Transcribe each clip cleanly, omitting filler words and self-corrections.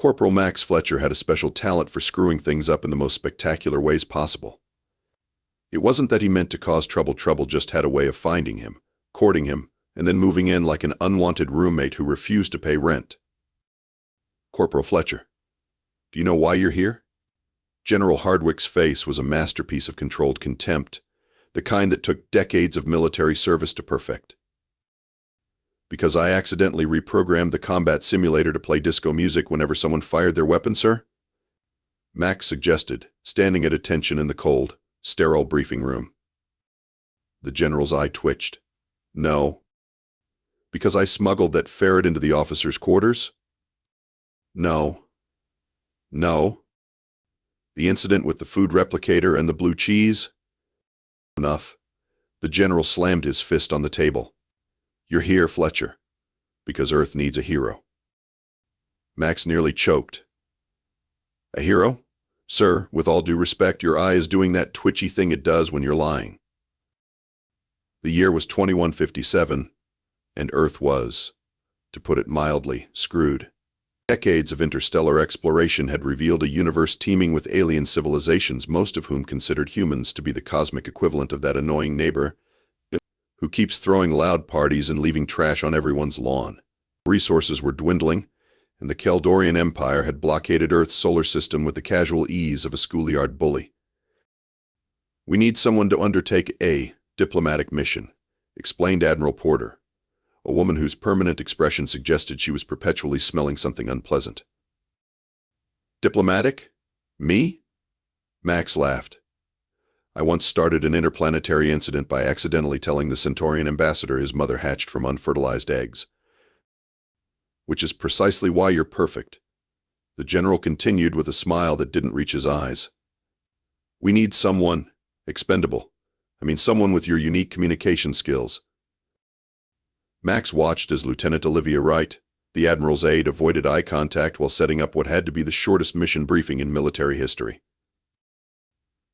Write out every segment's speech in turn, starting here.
Corporal Max Fletcher had a special talent for screwing things up in the most spectacular ways possible. It wasn't that he meant to cause trouble, just had a way of finding him, courting him, and then moving in like an unwanted roommate who refused to pay rent. Corporal Fletcher, do you know why you're here? General Hardwick's face was a masterpiece of controlled contempt, the kind that took decades of military service to perfect. Because I accidentally reprogrammed the combat simulator to play disco music whenever someone fired their weapon, sir? Max suggested, standing at attention in the cold, sterile briefing room. The general's eye twitched. No. Because I smuggled that ferret into the officers' quarters? No. No. The incident with the food replicator and the blue cheese? Enough. The general slammed his fist on the table. You're here, Fletcher, because Earth needs a hero. Max nearly choked. A hero? Sir, with all due respect, your eye is doing that twitchy thing it does when you're lying. The year was 2157, and Earth was, to put it mildly, screwed. Decades of interstellar exploration had revealed a universe teeming with alien civilizations, most of whom considered humans to be the cosmic equivalent of that annoying neighbor who keeps throwing loud parties and leaving trash on everyone's lawn. Resources were dwindling, and the Keldorian Empire had blockaded Earth's solar system with the casual ease of a schoolyard bully. We need someone to undertake a diplomatic mission, explained Admiral Porter, a woman whose permanent expression suggested she was perpetually smelling something unpleasant. Diplomatic? Me? Max laughed. I once started an interplanetary incident by accidentally telling the Centaurian ambassador his mother hatched from unfertilized eggs. Which is precisely why you're perfect. The general continued with a smile that didn't reach his eyes. We need someone expendable. Someone with your unique communication skills. Max watched as Lieutenant Olivia Wright, the Admiral's aide, avoided eye contact while setting up what had to be the shortest mission briefing in military history.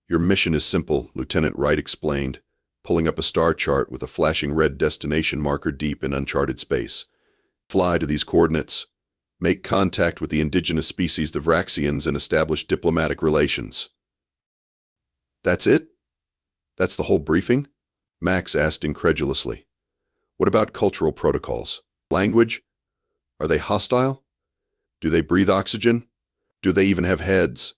Your mission is simple, Lieutenant Wright explained, pulling up a star chart with a flashing red destination marker deep in uncharted space. Fly to these coordinates, make contact with the indigenous species, the Vraxians, and establish diplomatic relations. That's it? That's the whole briefing? Max asked incredulously. What about cultural protocols? Language? Are they hostile? Do they breathe oxygen? Do they even have heads?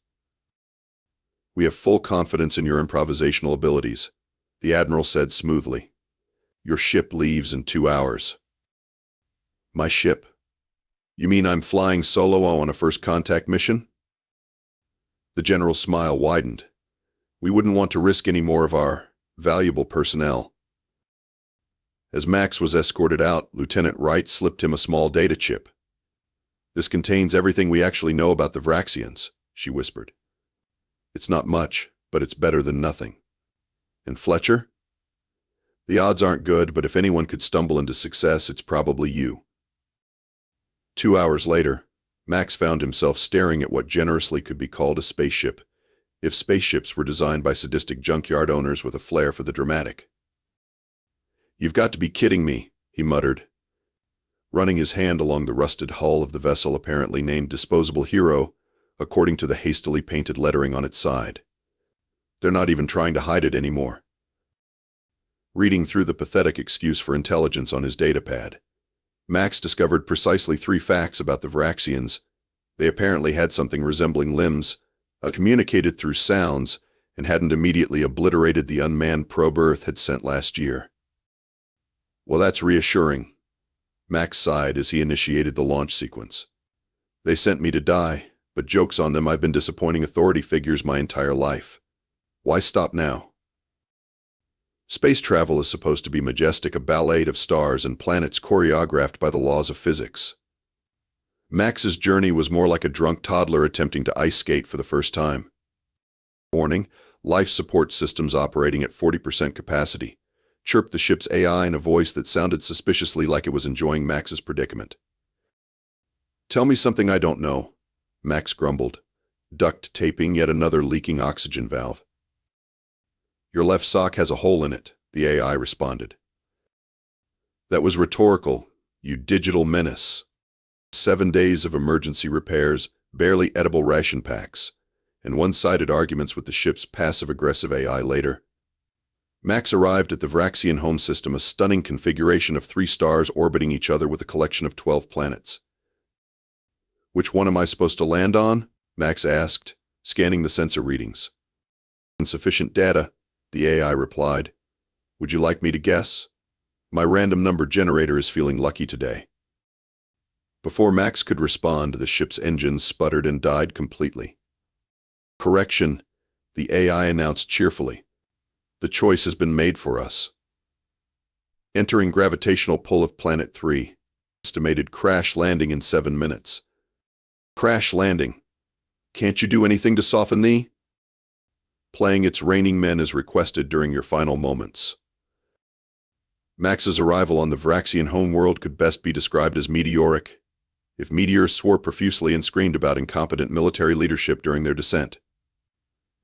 We have full confidence in your improvisational abilities, the Admiral said smoothly. Your ship leaves in 2 hours. My ship? You mean I'm flying solo on a first contact mission? The General's smile widened. We wouldn't want to risk any more of our valuable personnel. As Max was escorted out, Lieutenant Wright slipped him a small data chip. This contains everything we actually know about the Vraxians, she whispered. It's not much, but it's better than nothing. And Fletcher? The odds aren't good, but if anyone could stumble into success, it's probably you. 2 hours later, Max found himself staring at what generously could be called a spaceship, if spaceships were designed by sadistic junkyard owners with a flair for the dramatic. You've got to be kidding me, he muttered, running his hand along the rusted hull of the vessel apparently named Disposable Hero, according to the hastily painted lettering on its side. They're not even trying to hide it anymore. Reading through the pathetic excuse for intelligence on his datapad, Max discovered precisely 3 facts about the Vraxians. They apparently had something resembling limbs, communicated through sounds, and hadn't immediately obliterated the unmanned probe Earth had sent last year. Well, that's reassuring, Max sighed as he initiated the launch sequence. They sent me to die, but joke's on them, I've been disappointing authority figures my entire life. Why stop now? Space travel is supposed to be majestic, a ballet of stars and planets choreographed by the laws of physics. Max's journey was more like a drunk toddler attempting to ice skate for the first time. Warning, life support systems operating at 40% capacity, chirped the ship's AI in a voice that sounded suspiciously like it was enjoying Max's predicament. Tell me something I don't know, Max grumbled, duct taping yet another leaking oxygen valve. Your left sock has a hole in it, the AI responded. That was rhetorical, you digital menace. 7 days of emergency repairs, barely edible ration packs, and one-sided arguments with the ship's passive-aggressive AI later. Max arrived at the Vraxian home system, a stunning configuration of 3 stars orbiting each other with a collection of 12 planets. "Which one am I supposed to land on?" Max asked, scanning the sensor readings. "Insufficient data," the AI replied. "Would you like me to guess? My random number generator is feeling lucky today." Before Max could respond, the ship's engines sputtered and died completely. "Correction," the AI announced cheerfully. "The choice has been made for us. Entering gravitational pull of Planet 3. Estimated crash landing in 7 minutes. Crash landing. Can't you do anything to soften the? Playing It's Raining Men as requested during your final moments." Max's arrival on the Vraxian homeworld could best be described as meteoric, if meteors swore profusely and screamed about incompetent military leadership during their descent.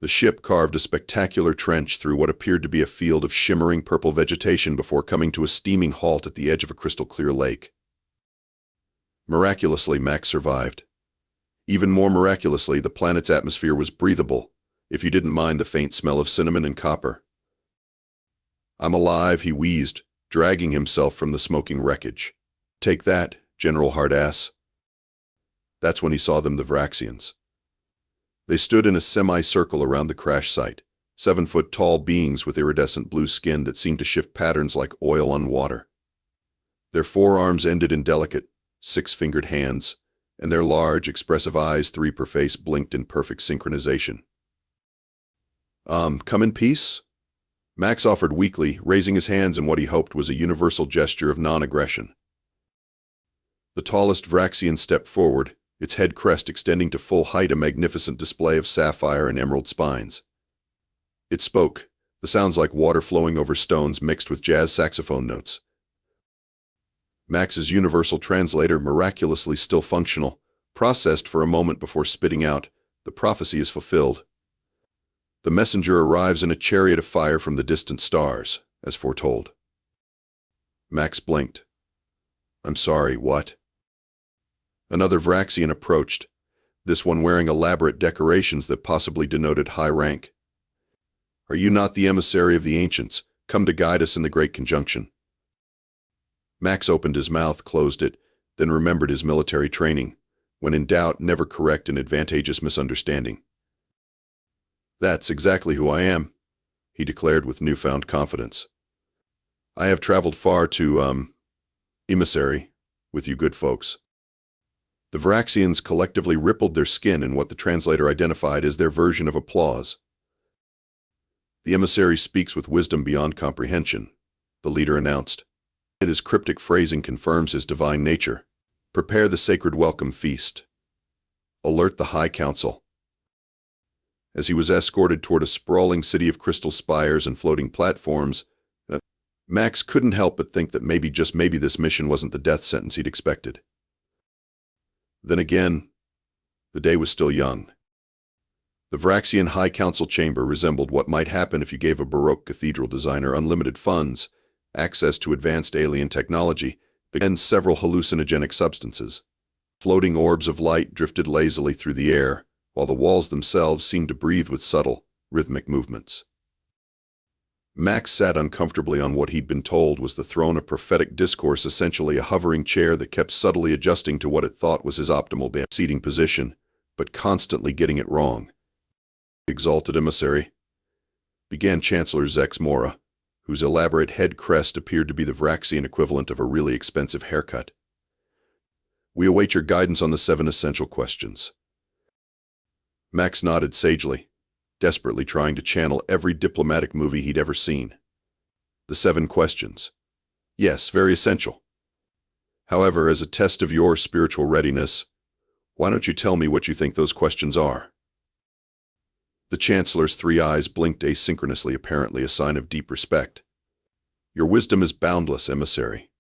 The ship carved a spectacular trench through what appeared to be a field of shimmering purple vegetation before coming to a steaming halt at the edge of a crystal-clear lake. Miraculously, Max survived. Even more miraculously, the planet's atmosphere was breathable, if you didn't mind the faint smell of cinnamon and copper. "I'm alive," he wheezed, dragging himself from the smoking wreckage. "Take that, General Hardass." That's when he saw them, the Vraxians. They stood in a semi-circle around the crash site, 7-foot-tall beings with iridescent blue skin that seemed to shift patterns like oil on water. Their forearms ended in delicate, 6-fingered hands, and their large, expressive eyes, 3 per face, blinked in perfect synchronization. Come in peace?" Max offered weakly, raising his hands in what he hoped was a universal gesture of non-aggression. The tallest Vraxian stepped forward, its head crest extending to full height, a magnificent display of sapphire and emerald spines. It spoke, the sounds like water flowing over stones mixed with jazz saxophone notes. Max's universal translator, miraculously still functional, processed for a moment before spitting out, "The prophecy is fulfilled. The messenger arrives in a chariot of fire from the distant stars, as foretold." Max blinked. "I'm sorry, what?" Another Vraxian approached, this one wearing elaborate decorations that possibly denoted high rank. "Are you not the emissary of the ancients, come to guide us in the Great Conjunction?" Max opened his mouth, closed it, then remembered his military training. When in doubt, never correct an advantageous misunderstanding. "That's exactly who I am," he declared with newfound confidence. "I have traveled far to, emissary, with you good folks." The Vraxians collectively rippled their skin in what the translator identified as their version of applause. "The emissary speaks with wisdom beyond comprehension," the leader announced. His cryptic phrasing confirms his divine nature. "Prepare the sacred welcome feast. Alert the High Council." As he was escorted toward a sprawling city of crystal spires and floating platforms, Max couldn't help but think that maybe, just maybe, this mission wasn't the death sentence he'd expected. Then again, the day was still young. The Vraxian High Council chamber resembled what might happen if you gave a Baroque cathedral designer unlimited funds, access to advanced alien technology, and several hallucinogenic substances. Floating orbs of light drifted lazily through the air, while the walls themselves seemed to breathe with subtle, rhythmic movements. Max sat uncomfortably on what he'd been told was the throne of prophetic discourse, essentially a hovering chair that kept subtly adjusting to what it thought was his optimal seating position, but constantly getting it wrong. "Exalted emissary," began Chancellor Zex Mora, whose elaborate head crest appeared to be the Vraxian equivalent of a really expensive haircut. "We await your guidance on the 7 essential questions." Max nodded sagely, desperately trying to channel every diplomatic movie he'd ever seen. "The 7 questions. Yes, very essential. However, as a test of your spiritual readiness, why don't you tell me what you think those questions are?" The Chancellor's 3 eyes blinked asynchronously, apparently a sign of deep respect. "Your wisdom is boundless, emissary.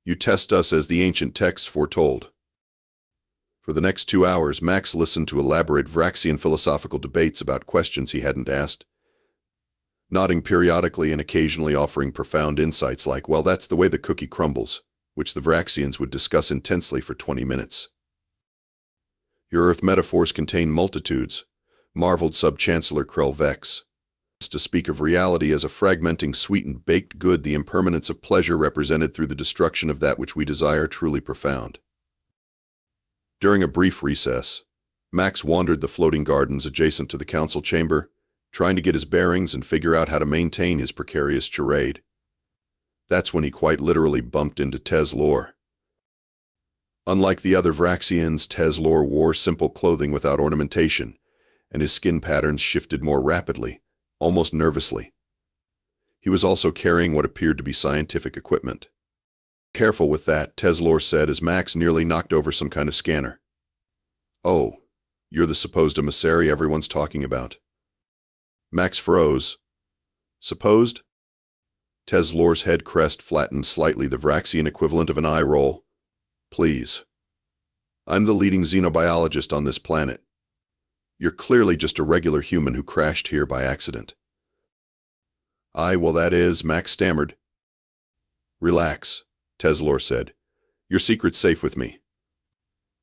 You test us as the ancient texts foretold." For the next 2 hours, Max listened to elaborate Vraxian philosophical debates about questions he hadn't asked, nodding periodically and occasionally offering profound insights like, "Well, that's the way the cookie crumbles," which the Vraxians would discuss intensely for 20 minutes. Your Earth metaphors contain multitudes, marveled Sub-Chancellor Krell Vex. To speak of reality as a fragmenting, sweetened, baked good, the impermanence of pleasure represented through the destruction of that which we desire truly profound. During a brief recess, Max wandered the floating gardens adjacent to the council chamber, trying to get his bearings and figure out how to maintain his precarious charade. That's when he quite literally bumped into Tez Lore. Unlike the other Vraxians, Tez Lore wore simple clothing without ornamentation, and his skin patterns shifted more rapidly, almost nervously. He was also carrying what appeared to be scientific equipment. "Careful with that," Tez Lore said as Max nearly knocked over some kind of scanner. "Oh, you're the supposed emissary everyone's talking about." Max froze. "Supposed?" Tez Lore's head crest flattened slightly, the Vraxian equivalent of an eye roll. "Please. I'm the leading xenobiologist on this planet. You're clearly just a regular human who crashed here by accident." Well, that is," Max stammered. "Relax," Tez Lore said. "Your secret's safe with me.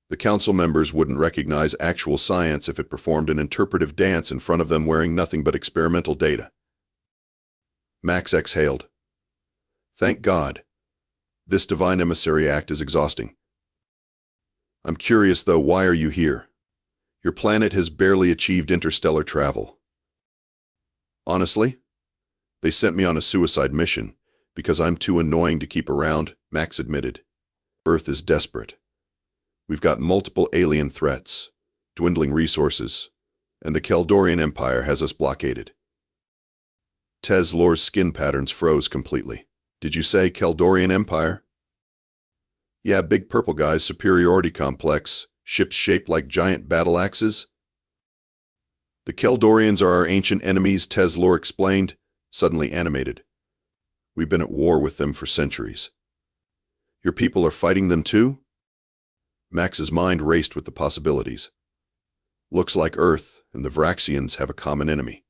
The council members wouldn't recognize actual science if it performed an interpretive dance in front of them wearing nothing but experimental data." Max exhaled. "Thank God. This divine emissary act is exhausting. I'm curious, though, why are you here? Your planet has barely achieved interstellar travel." "Honestly, they sent me on a suicide mission because I'm too annoying to keep around," Max admitted. "Earth is desperate. We've got multiple alien threats, dwindling resources, and the Keldorian Empire has us blockaded." Tez Lore's skin patterns froze completely. "Did you say Keldorian Empire?" "Yeah, big purple guys, superiority complex, ships shaped like giant battle axes." "The Keldorians are our ancient enemies," Tez Lore explained, suddenly animated. "We've been at war with them for centuries." "Your people are fighting them too?" Max's mind raced with the possibilities. Looks like Earth and the Vraxians have a common enemy.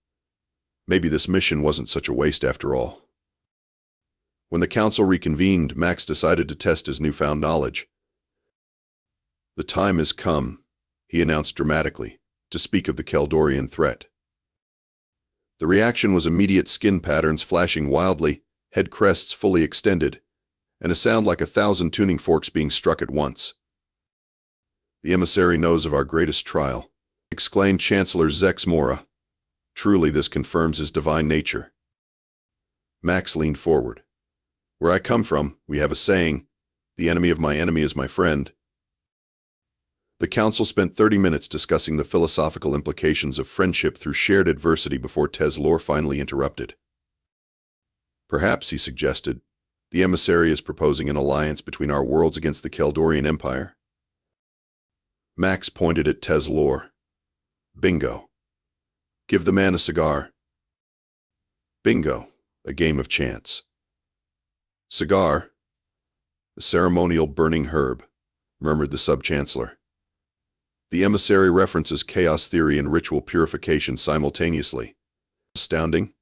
Maybe this mission wasn't such a waste after all. When the council reconvened, Max decided to test his newfound knowledge. "The time has come," he announced dramatically, "to speak of the Keldorian threat." The reaction was immediate, skin patterns flashing wildly, head crests fully extended, and a sound like 1,000 tuning forks being struck at once. "The emissary knows of our greatest trial," exclaimed Chancellor Zex Mora. "Truly, this confirms his divine nature." Max leaned forward. "Where I come from, we have a saying, 'The enemy of my enemy is my friend.'" The council spent 30 minutes discussing the philosophical implications of friendship through shared adversity before Tez Lore finally interrupted. "Perhaps," he suggested, "the emissary is proposing an alliance between our worlds against the Keldorian Empire." Max pointed at Tez Lore. "Bingo. Give the man a cigar." "Bingo. A game of chance." "Cigar? A ceremonial burning herb," murmured the Sub-Chancellor. "The emissary references chaos theory and ritual purification simultaneously. Astounding."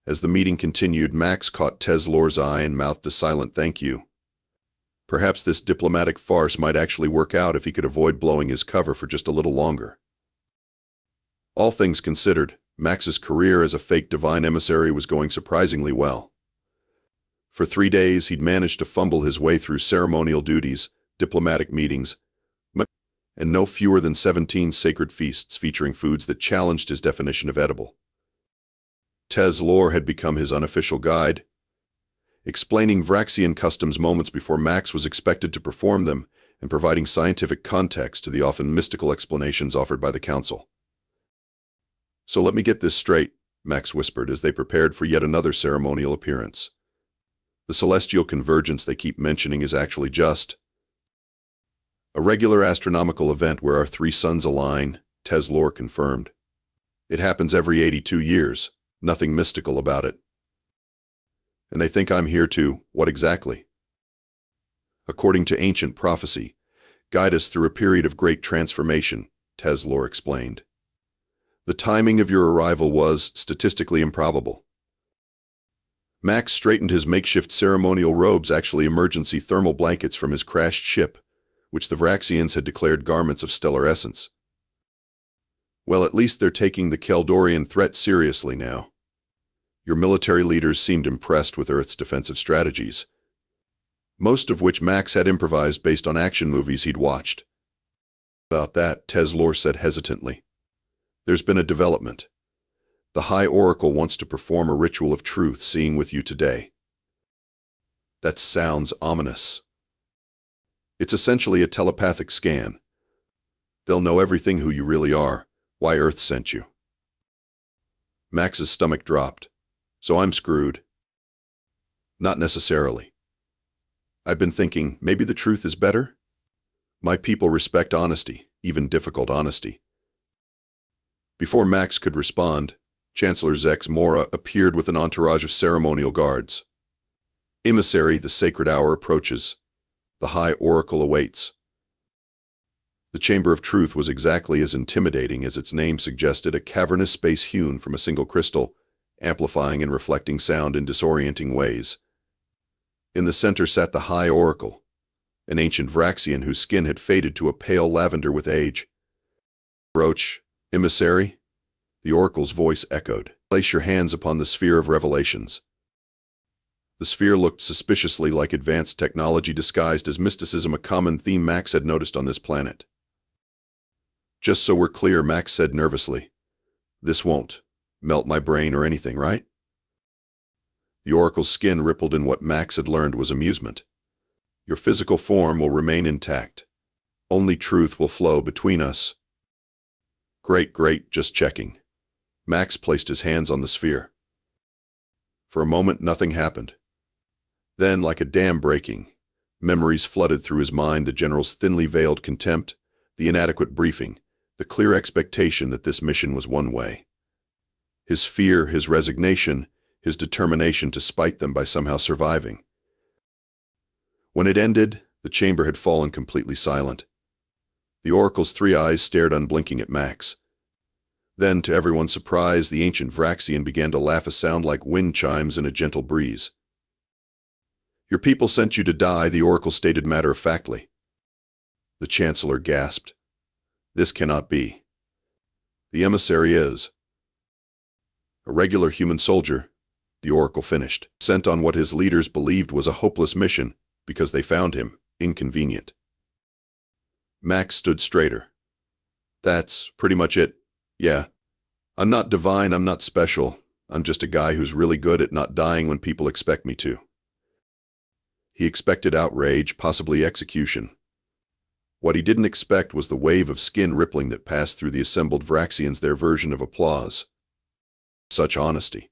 As the meeting continued, Max caught Tez Lore's eye and mouthed a silent thank you. Perhaps this diplomatic farce might actually work out if he could avoid blowing his cover for just a little longer. All things considered, Max's career as a fake divine emissary was going surprisingly well. For 3 days, he'd managed to fumble his way through ceremonial duties, diplomatic meetings, and no fewer than 17 sacred feasts featuring foods that challenged his definition of edible. Tez Lore had become his unofficial guide, explaining Vraxian customs moments before Max was expected to perform them and providing scientific context to the often mystical explanations offered by the council. "So let me get this straight," Max whispered as they prepared for yet another ceremonial appearance. "The celestial convergence they keep mentioning is actually just a regular astronomical event where our 3 suns align," Tez Lore confirmed. "It happens every 82 years, nothing mystical about it." "And they think I'm here to, what exactly?" "According to ancient prophecy, guide us through a period of great transformation," Tez Lore explained. "The timing of your arrival was statistically improbable." Max straightened his makeshift ceremonial robes, actually emergency thermal blankets, from his crashed ship, which the Vraxians had declared garments of stellar essence. Well, at least they're taking the Kaldorian threat seriously now. Your military leaders seemed impressed with Earth's defensive strategies, most of which Max had improvised based on action movies he'd watched. About that, Teslor said hesitantly. There's been a development. The High Oracle wants to perform a ritual of truth seeing with you today. That sounds ominous. It's essentially a telepathic scan. They'll know everything who you really are, why Earth sent you. Max's stomach dropped. So I'm screwed. Not necessarily. I've been thinking, maybe the truth is better? My people respect honesty, even difficult honesty. Before Max could respond, Chancellor Zex Mora appeared with an entourage of ceremonial guards. Emissary, the sacred hour approaches. The High Oracle awaits. The Chamber of Truth was exactly as intimidating as its name suggested, a cavernous space hewn from a single crystal, amplifying and reflecting sound in disorienting ways. In the center sat the High Oracle, an ancient Vraxian whose skin had faded to a pale lavender with age. Approach, emissary, the Oracle's voice echoed. Place your hands upon the sphere of revelations. The sphere looked suspiciously like advanced technology disguised as mysticism, a common theme Max had noticed on this planet. Just so we're clear, Max said nervously, this won't melt my brain or anything, right? The Oracle's skin rippled in what Max had learned was amusement. Your physical form will remain intact. Only truth will flow between us. Great, just checking. Max placed his hands on the sphere. For a moment, nothing happened. Then, like a dam breaking, memories flooded through his mind, the general's thinly veiled contempt, the inadequate briefing, the clear expectation that this mission was one way. His fear, his resignation, his determination to spite them by somehow surviving. When it ended, the chamber had fallen completely silent. The Oracle's three eyes stared unblinking at Max. Then, to everyone's surprise, the ancient Vraxian began to laugh, a sound like wind chimes in a gentle breeze. Your people sent you to die, the Oracle stated matter-of-factly. The Chancellor gasped. This cannot be. The emissary is a regular human soldier, the Oracle finished, sent on what his leaders believed was a hopeless mission because they found him inconvenient. Max stood straighter. That's pretty much it. Yeah. I'm not divine, I'm not special. I'm just a guy who's really good at not dying when people expect me to. He expected outrage, possibly execution. What he didn't expect was the wave of skin rippling that passed through the assembled Vraxians, their version of applause. Such honesty,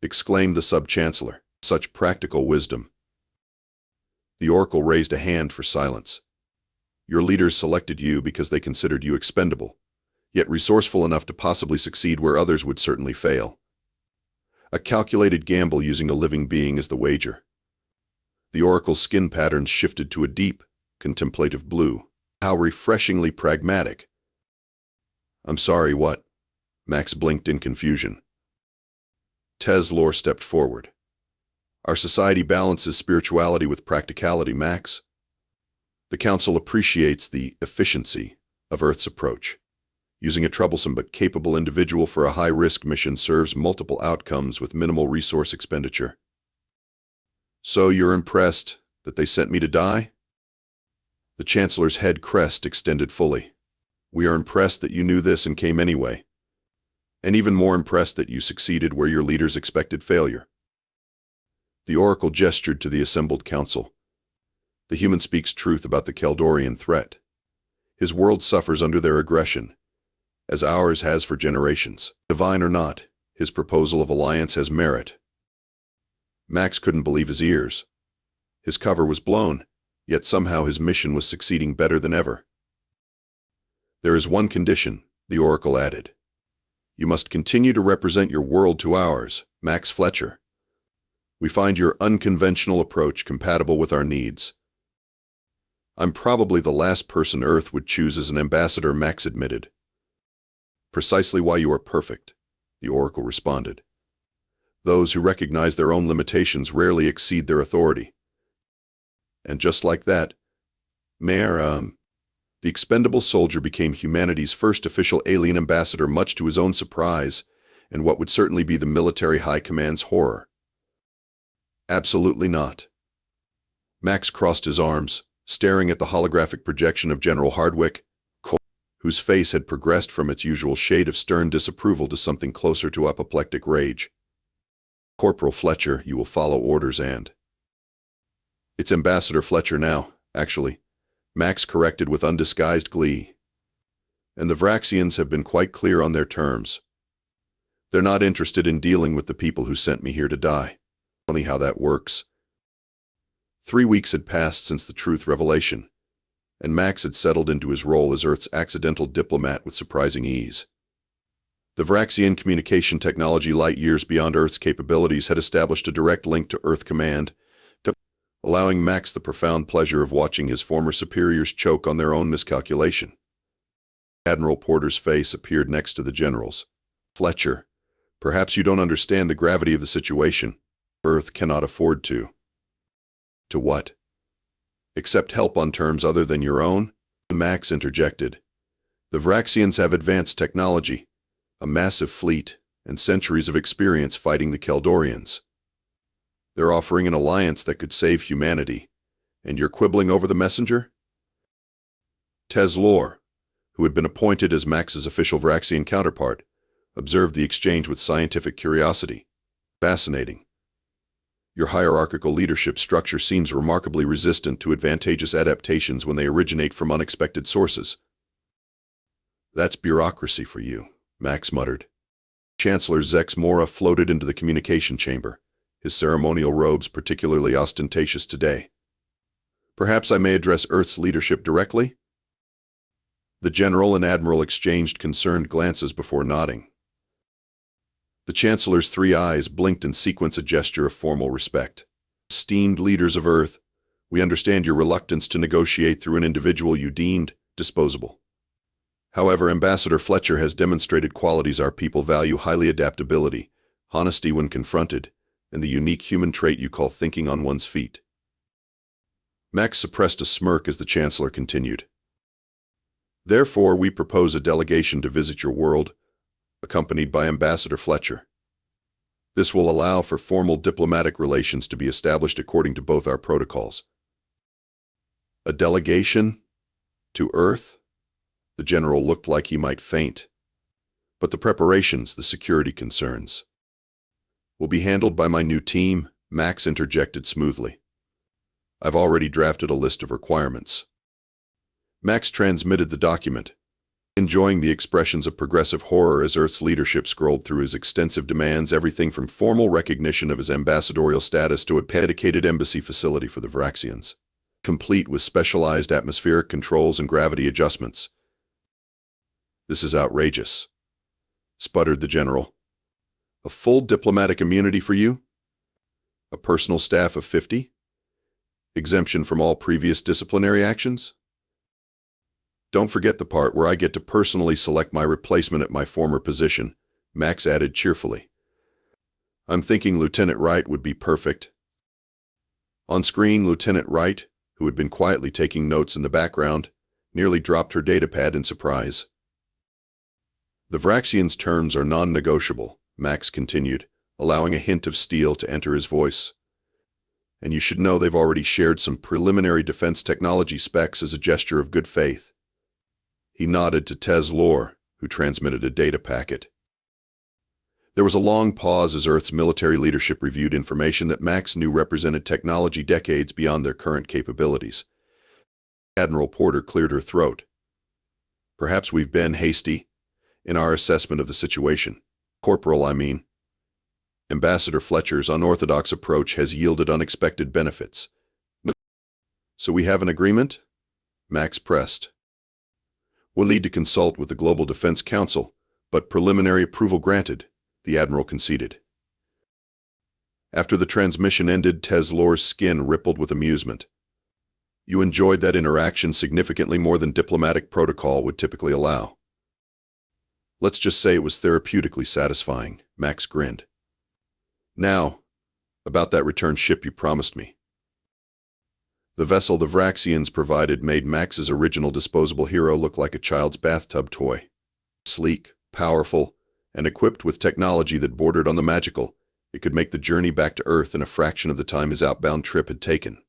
exclaimed the sub-chancellor. Such practical wisdom. The Oracle raised a hand for silence. Your leaders selected you because they considered you expendable, yet resourceful enough to possibly succeed where others would certainly fail. A calculated gamble using a living being as the wager. The Oracle's skin patterns shifted to a deep, contemplative blue. How refreshingly pragmatic. I'm sorry, what? Max blinked in confusion. Teslor stepped forward. Our society balances spirituality with practicality, Max. The Council appreciates the efficiency of Earth's approach. Using a troublesome but capable individual for a high-risk mission serves multiple outcomes with minimal resource expenditure. So you're impressed that they sent me to die? The Chancellor's head crest extended fully. We are impressed that you knew this and came anyway. And even more impressed that you succeeded where your leaders expected failure. The Oracle gestured to the assembled council. The human speaks truth about the Kaldorian threat. His world suffers under their aggression, as ours has for generations. Divine or not, his proposal of alliance has merit. Max couldn't believe his ears. His cover was blown, yet somehow his mission was succeeding better than ever. There is one condition, the Oracle added. You must continue to represent your world to ours, Max Fletcher. We find your unconventional approach compatible with our needs. I'm probably the last person Earth would choose as an ambassador, Max admitted. Precisely why you are perfect, the Oracle responded. Those who recognize their own limitations rarely exceed their authority. And just like that, Mayor, the expendable soldier became humanity's first official alien ambassador, much to his own surprise, and what would certainly be the military high command's horror. Absolutely not. Max crossed his arms, staring at the holographic projection of General Hardwick, whose face had progressed from its usual shade of stern disapproval to something closer to apoplectic rage. Corporal Fletcher, you will follow orders and... It's Ambassador Fletcher now, actually, Max corrected with undisguised glee. And the Vraxians have been quite clear on their terms. They're not interested in dealing with the people who sent me here to die. Funny how that works. 3 weeks had passed since the truth revelation, and Max had settled into his role as Earth's accidental diplomat with surprising ease. The Vraxian communication technology, light years beyond Earth's capabilities, had established a direct link to Earth Command, allowing Max the profound pleasure of watching his former superiors choke on their own miscalculation. Admiral Porter's face appeared next to the general's. Fletcher, perhaps you don't understand the gravity of the situation. Earth cannot afford to. To what? Accept help on terms other than your own? Max interjected. The Vraxians have advanced technology, a massive fleet, and centuries of experience fighting the Keldorians. They're offering an alliance that could save humanity, and you're quibbling over the messenger? Teslor, who had been appointed as Max's official Vraxian counterpart, observed the exchange with scientific curiosity. Fascinating. Your hierarchical leadership structure seems remarkably resistant to advantageous adaptations when they originate from unexpected sources. That's bureaucracy for you, Max muttered. Chancellor Zex Mora floated into the communication chamber, his ceremonial robes particularly ostentatious today. Perhaps I may address Earth's leadership directly? The general and admiral exchanged concerned glances before nodding. The Chancellor's 3 eyes blinked in sequence, a gesture of formal respect. Esteemed leaders of Earth, we understand your reluctance to negotiate through an individual you deemed disposable. However, Ambassador Fletcher has demonstrated qualities our people value highly: adaptability, honesty when confronted, and the unique human trait you call thinking on one's feet. Max suppressed a smirk as the Chancellor continued. Therefore, we propose a delegation to visit your world, accompanied by Ambassador Fletcher. This will allow for formal diplomatic relations to be established according to both our protocols. A delegation? To Earth? The general looked like he might faint. But the preparations, the security concerns, will be handled by my new team, Max interjected smoothly. I've already drafted a list of requirements. Max transmitted the document, enjoying the expressions of progressive horror as Earth's leadership scrolled through his extensive demands, everything from formal recognition of his ambassadorial status to a dedicated embassy facility for the Vraxians, complete with specialized atmospheric controls and gravity adjustments. This is outrageous, sputtered the general. A full diplomatic immunity for you? A personal staff of 50? Exemption from all previous disciplinary actions? Don't forget the part where I get to personally select my replacement at my former position, Max added cheerfully. I'm thinking Lieutenant Wright would be perfect. On screen, Lieutenant Wright, who had been quietly taking notes in the background, nearly dropped her datapad in surprise. The Vraxians' terms are non-negotiable, Max continued, allowing a hint of steel to enter his voice. And you should know they've already shared some preliminary defense technology specs as a gesture of good faith. He nodded to Teslor, who transmitted a data packet. There was a long pause as Earth's military leadership reviewed information that Max knew represented technology decades beyond their current capabilities. Admiral Porter cleared her throat. Perhaps we've been hasty in our assessment of the situation. Corporal, I mean. Ambassador Fletcher's unorthodox approach has yielded unexpected benefits. So we have an agreement? Max pressed. We'll need to consult with the Global Defense Council, but preliminary approval granted, the Admiral conceded. After the transmission ended, Teslor's skin rippled with amusement. You enjoyed that interaction significantly more than diplomatic protocol would typically allow. Let's just say it was therapeutically satisfying, Max grinned. Now, about that return ship you promised me. The vessel the Vraxians provided made Max's original disposable hero look like a child's bathtub toy. Sleek, powerful, and equipped with technology that bordered on the magical, it could make the journey back to Earth in a fraction of the time his outbound trip had taken.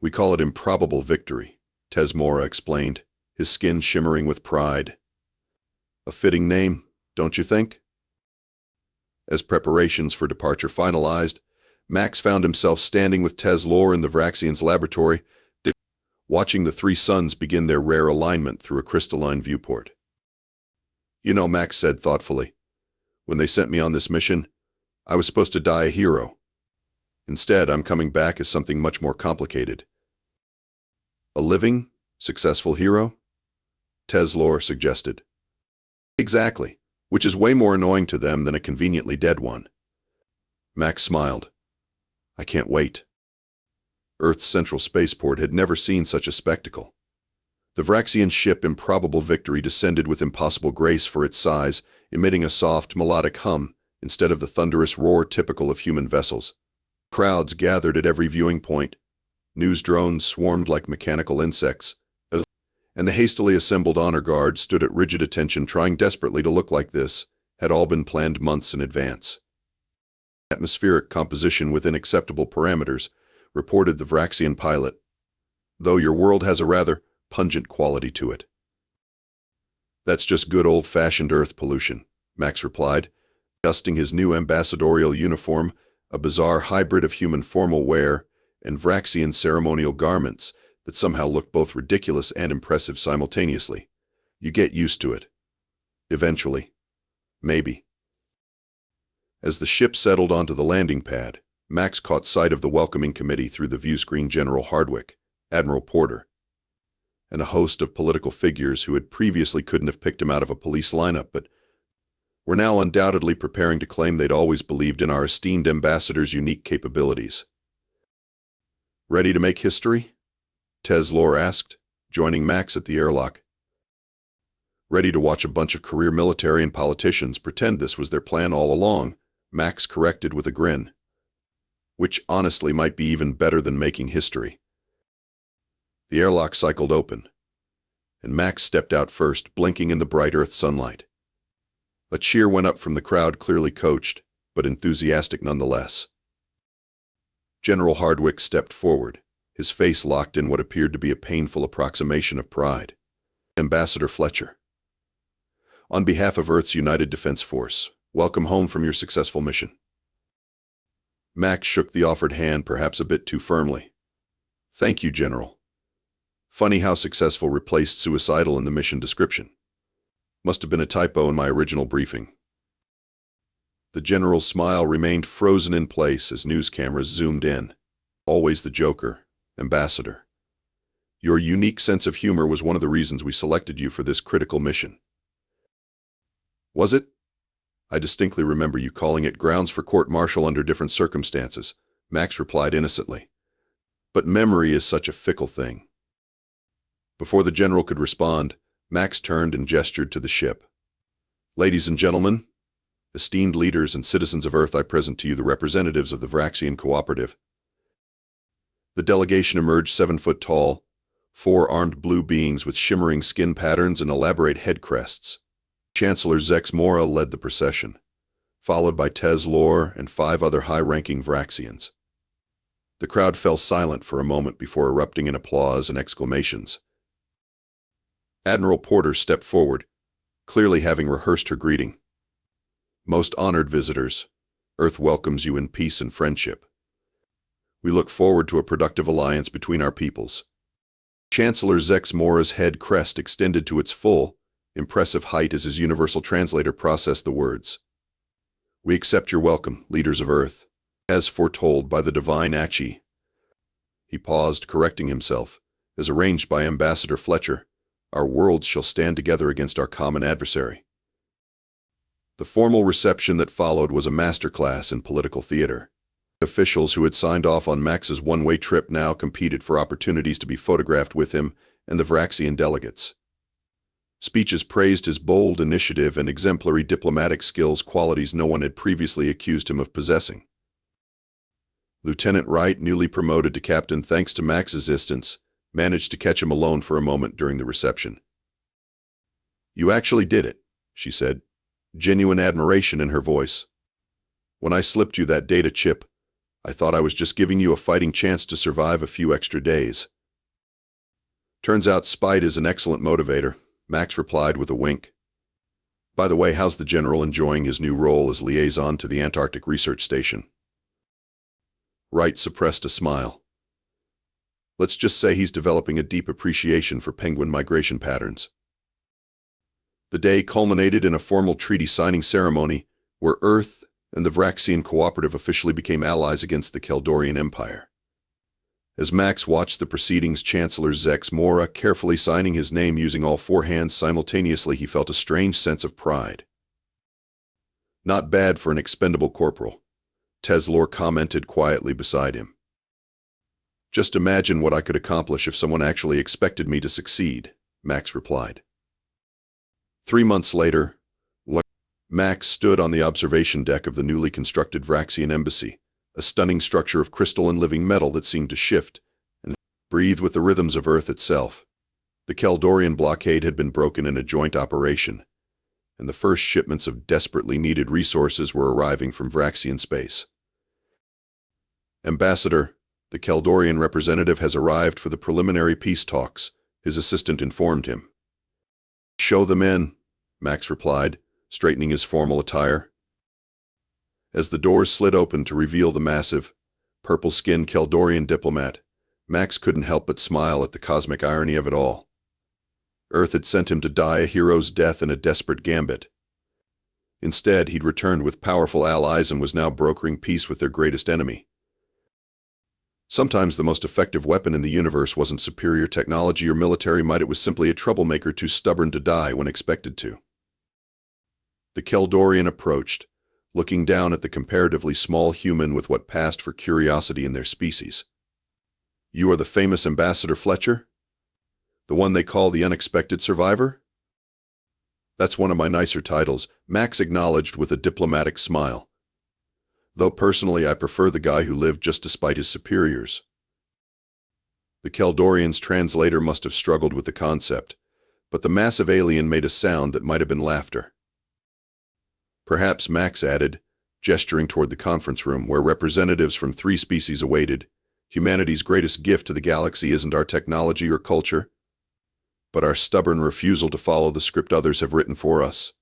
"We call it improbable victory," Tesmora explained, his skin shimmering with pride. "A fitting name, don't you think?" As preparations for departure finalized, Max found himself standing with Teslor in the Vraxians' laboratory, watching the three suns begin their rare alignment through a crystalline viewport. "You know," Max said thoughtfully, "when they sent me on this mission, I was supposed to die a hero. Instead, I'm coming back as something much more complicated." "A living, successful hero?" Teslor suggested. "Exactly, which is way more annoying to them than a conveniently dead one." Max smiled. "I can't wait." Earth's central spaceport had never seen such a spectacle. The Vraxian ship Improbable Victory descended with impossible grace for its size, emitting a soft, melodic hum instead of the thunderous roar typical of human vessels. Crowds gathered at every viewing point. News drones swarmed like mechanical insects, and the hastily assembled honor guard stood at rigid attention, trying desperately to look like this had all been planned months in advance. "Atmospheric composition within acceptable parameters," reported the Vraxian pilot, "though your world has a rather pungent quality to it." "That's just good old-fashioned Earth pollution," Max replied, adjusting his new ambassadorial uniform, a bizarre hybrid of human formal wear and Vraxian ceremonial garments that somehow looked both ridiculous and impressive simultaneously. "You get used to it. Eventually. Maybe." As the ship settled onto the landing pad, Max caught sight of the welcoming committee through the viewscreen. General Hardwick, Admiral Porter, and a host of political figures who had previously couldn't have picked him out of a police lineup, but were now undoubtedly preparing to claim they'd always believed in our esteemed ambassador's unique capabilities. "Ready to make history?" Teslor asked, joining Max at the airlock. "Ready to watch a bunch of career military and politicians pretend this was their plan all along," Max corrected with a grin. "Which honestly might be even better than making history." The airlock cycled open, and Max stepped out first, blinking in the bright Earth sunlight. A cheer went up from the crowd, clearly coached, but enthusiastic nonetheless. General Hardwick stepped forward, his face locked in what appeared to be a painful approximation of pride. "Ambassador Fletcher, on behalf of Earth's United Defense Force, welcome home from your successful mission." Max shook the offered hand perhaps a bit too firmly. "Thank you, General. Funny how successful replaced suicidal in the mission description. Must have been a typo in my original briefing." The general's smile remained frozen in place as news cameras zoomed in. "Always the joker, Ambassador. Your unique sense of humor was one of the reasons we selected you for this critical mission." "Was it? I distinctly remember you calling it grounds for court-martial under different circumstances," Max replied innocently. "But memory is such a fickle thing." Before the general could respond, Max turned and gestured to the ship. "Ladies and gentlemen, esteemed leaders and citizens of Earth, I present to you the representatives of the Vraxian Cooperative." The delegation emerged 7 foot tall, 4 armed blue beings with shimmering skin patterns and elaborate head crests. Chancellor Zexmora led the procession, followed by Teslor and 5 other high-ranking Vraxians. The crowd fell silent for a moment before erupting in applause and exclamations. Admiral Porter stepped forward, clearly having rehearsed her greeting. "Most honored visitors, Earth welcomes you in peace and friendship. We look forward to a productive alliance between our peoples." Chancellor Zexmora's head crest extended to its full, impressive height as his universal translator processed the words. "We accept your welcome, leaders of Earth, as foretold by the divine Achi." He paused, correcting himself. "As arranged by Ambassador Fletcher, our worlds shall stand together against our common adversary." The formal reception that followed was a masterclass in political theater. Officials who had signed off on Max's one-way trip now competed for opportunities to be photographed with him and the Vraxian delegates. Speeches praised his bold initiative and exemplary diplomatic skills, qualities no one had previously accused him of possessing. Lieutenant Wright, newly promoted to captain thanks to Max's assistance, managed to catch him alone for a moment during the reception. "You actually did it," she said, genuine admiration in her voice. "When I slipped you that data chip, I thought I was just giving you a fighting chance to survive a few extra days." "Turns out spite is an excellent motivator," Max replied with a wink. "By the way, how's the General enjoying his new role as liaison to the Antarctic Research Station?" Wright suppressed a smile. "Let's just say he's developing a deep appreciation for penguin migration patterns." The day culminated in a formal treaty signing ceremony where Earth and the Vraxian cooperative officially became allies against the Keldorian Empire. As Max watched the proceedings, Chancellor Zex Mora carefully signing his name using all four hands simultaneously, he felt a strange sense of pride. "Not bad for an expendable corporal," Teslor commented quietly beside him. "Just imagine what I could accomplish if someone actually expected me to succeed," Max replied. 3 months later, Max stood on the observation deck of the newly constructed Vraxian embassy, a stunning structure of crystal and living metal that seemed to shift and breathe with the rhythms of Earth itself. The Keldorian blockade had been broken in a joint operation, and the first shipments of desperately needed resources were arriving from Vraxian space. "Ambassador, the Keldorian representative has arrived for the preliminary peace talks," his assistant informed him. "Show them in," Max replied, straightening his formal attire. As the doors slid open to reveal the massive, purple-skinned Keldorian diplomat, Max couldn't help but smile at the cosmic irony of it all. Earth had sent him to die a hero's death in a desperate gambit. Instead, he'd returned with powerful allies and was now brokering peace with their greatest enemy. Sometimes the most effective weapon in the universe wasn't superior technology or military might, it was simply a troublemaker too stubborn to die when expected to. The Keldorian approached, looking down at the comparatively small human with what passed for curiosity in their species. "You are the famous Ambassador Fletcher? The one they call the unexpected survivor?" "That's one of my nicer titles," Max acknowledged with a diplomatic smile. "Though personally I prefer the guy who lived just despite his superiors." The Keldorian's translator must have struggled with the concept, but the massive alien made a sound that might have been laughter. "Perhaps," Max added, gesturing toward the conference room where representatives from 3 species awaited, "humanity's greatest gift to the galaxy isn't our technology or culture, but our stubborn refusal to follow the script others have written for us."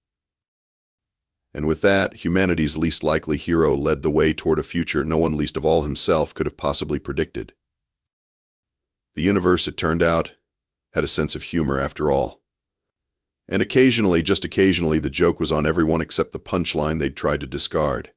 And with that, humanity's least likely hero led the way toward a future no one, least of all himself, could have possibly predicted. The universe, it turned out, had a sense of humor after all. And occasionally, just occasionally, the joke was on everyone except the punchline they'd tried to discard.